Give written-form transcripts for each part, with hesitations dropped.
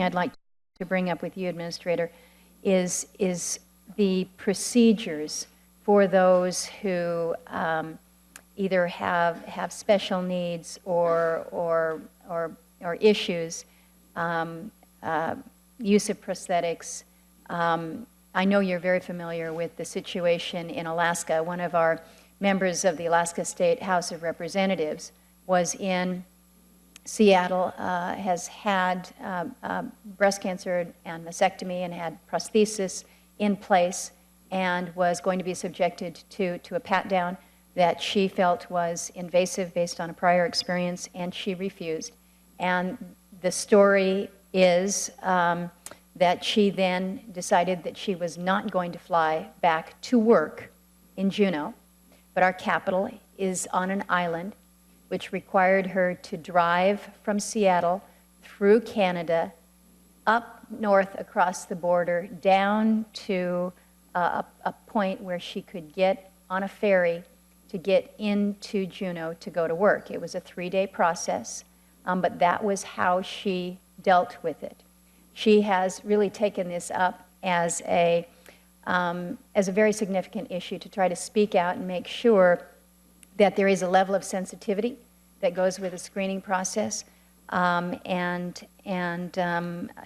I'd like to bring up with you, Administrator, is the procedures for those who either have special needs or issues, use of prosthetics. I know you're very familiar with the situation in Alaska. One of our members of the Alaska State House of Representatives was in Seattle, has had breast cancer and mastectomy and had prosthesis in place and was going to be subjected to a pat-down that she felt was invasive based on a prior experience, and she refused. And the story is that she then decided that she was not going to fly back to work in Juneau, but our capital is on an island, which required her to drive from Seattle through Canada, up north across the border, down to a point where she could get on a ferry to get into Juneau to go to work. It was a 3-day process, but that was how she dealt with it. She has really taken this up as a very significant issue to try to speak out and make sure that there is a level of sensitivity that goes with the screening process.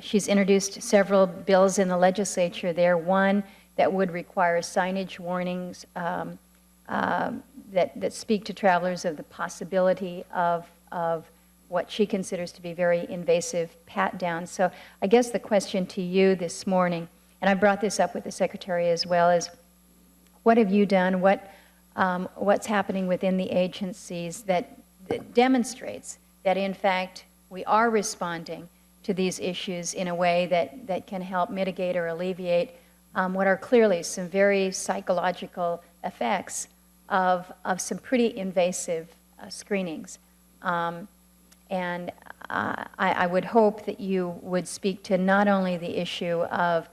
She's introduced several bills in the legislature there. One that would require signage warnings that speak to travelers of the possibility of what she considers to be very invasive pat-down. So I guess the question to you this morning, and I brought this up with the Secretary as well, is what have you done? What's happening within the agencies that demonstrates that, in fact, we are responding to these issues in a way that can help mitigate or alleviate what are clearly some very psychological effects of some pretty invasive screenings. And I would hope that you would speak to not only the issue of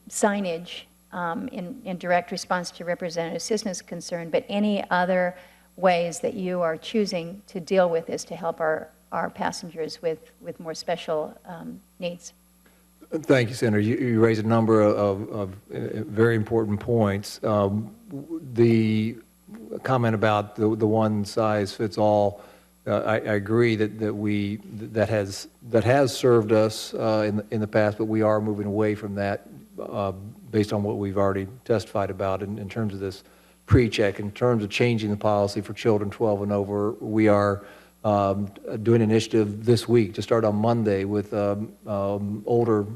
signage in direct response to Representative Cisne's concern, but any other ways that you are choosing to deal with this to help our passengers with more special needs. Thank you, Senator. You raised a number of very important points. The comment about the one size fits all, I agree that has served us in the past, but we are moving away from that based on what we've already testified about in terms of this pre-check. In terms of changing the policy for children 12 and over, we are doing an initiative this week to start on Monday with older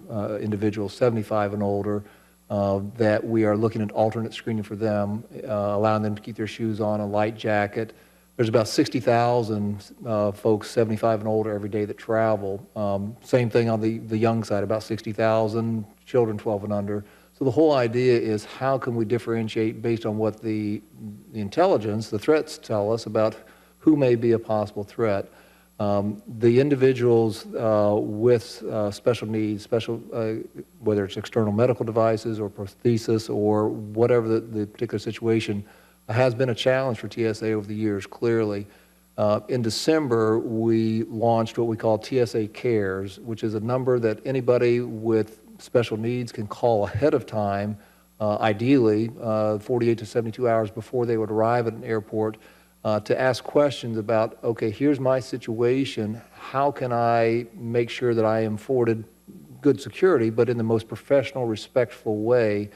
individuals, 75 and older, that we are looking at alternate screening for them, allowing them to keep their shoes on, a light jacket. There's about 60,000 folks 75 and older every day that travel. Same thing on the young side, about 60,000 children 12 and under. So the whole idea is how can we differentiate based on what the intelligence, the threats tell us about who may be a possible threat. The individuals with special needs, whether it's external medical devices or prosthesis or whatever the particular situation, has been a challenge for TSA over the years, clearly. In December, we launched what we call TSA Cares, which is a number that anybody with special needs can call ahead of time, ideally 48 to 72 hours before they would arrive at an airport, to ask questions about, okay, here's my situation, how can I make sure that I am afforded good security, but in the most professional, respectful way.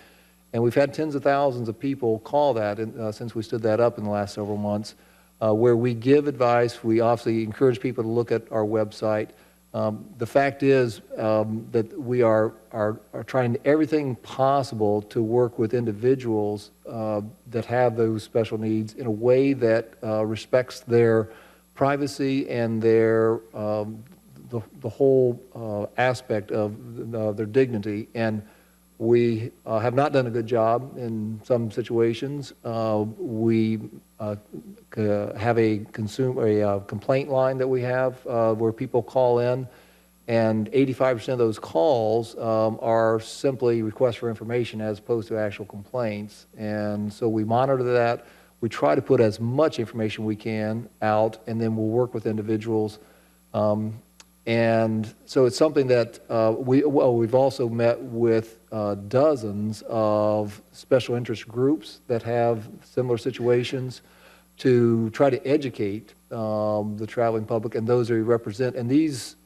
And we've had tens of thousands of people call that since we stood that up in the last several months, where we give advice. We obviously encourage people to look at our website. The fact is that we are trying everything possible to work with individuals that have those special needs in a way that respects their privacy and their the whole aspect of their dignity. And we have not done a good job in some situations. We have a complaint line that we have where people call in, and 85% of those calls are simply requests for information as opposed to actual complaints. And so we monitor that. We try to put as much information we can out, and then we'll work with individuals And so it's something that we've also met with dozens of special interest groups that have similar situations to try to educate the traveling public and those we represent. And these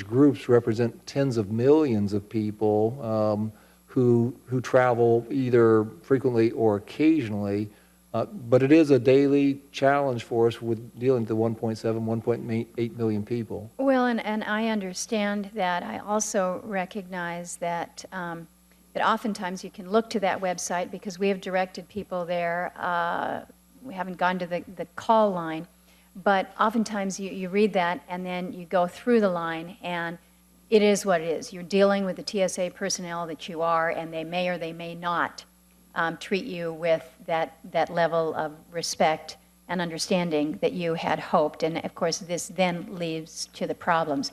groups represent tens of millions of people who travel either frequently or occasionally. But it is a daily challenge for us with dealing with the 1.7, 1.8 million people. Well, and I understand that. I also recognize that that oftentimes you can look to that website because we have directed people there. We haven't gone to the call line, but oftentimes you read that and then you go through the line and it is what it is. You're dealing with the TSA personnel that you are, and they may or they may not treat you with that level of respect and understanding that you had hoped. And of course, this then leads to the problems.